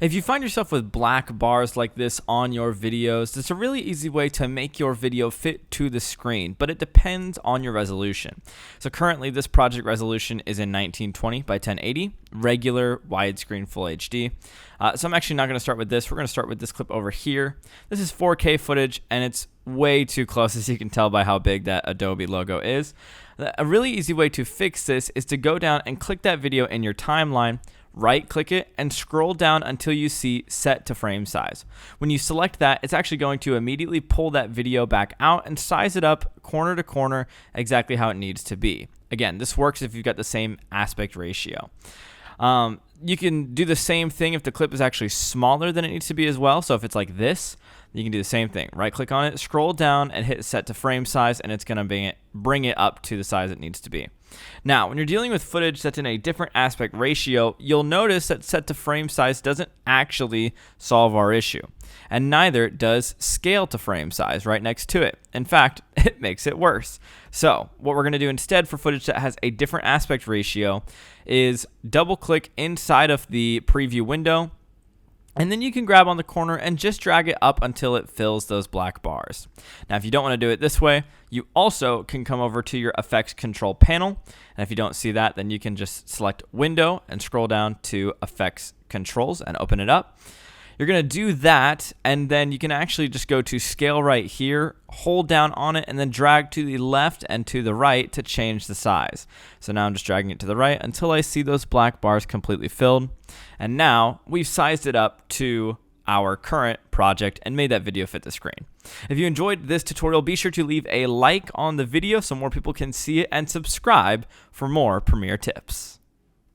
If you find yourself with black bars like this on your videos, it's a really easy way to make your video fit to the screen, but it depends on your resolution. So currently this project resolution is in 1920 by 1080, regular widescreen full HD. So I'm actually not going to start with this. We're going to start with this clip over here. This is 4K footage and it's way too close, as you can tell by how big that Adobe logo is. A really easy way to fix this is to go down and click that video in your timeline, right click it and scroll down until you see set to frame size. When you select that, it's actually going to immediately pull that video back out and size it up corner to corner exactly how it needs to be. Again, this works if you've got the same aspect ratio. You can do the same thing if the clip is actually smaller than it needs to be as well. So if it's like this, you can do the same thing. Right click on it, scroll down and hit set to frame size, and it's going to bring it up to the size it needs to be. Now, when you're dealing with footage that's in a different aspect ratio, you'll notice that set to frame size doesn't actually solve our issue. And neither does scale to frame size right next to it. In fact, it makes it worse. So what we're going to do instead for footage that has a different aspect ratio is double click inside of the preview window, and then you can grab on the corner and just drag it up until it fills those black bars. Now, if you don't want to do it this way, you also can come over to your effects control panel. And if you don't see that, then you can just select window and scroll down to effects controls and open it up. You're going to do that, and then you can actually just go to scale right here, hold down on it, and then drag to the left and to the right to change the size. So now I'm just dragging it to the right until I see those black bars completely filled. And now we've sized it up to our current project and made that video fit the screen. If you enjoyed this tutorial, be sure to leave a like on the video so more people can see it, and subscribe for more Premiere tips.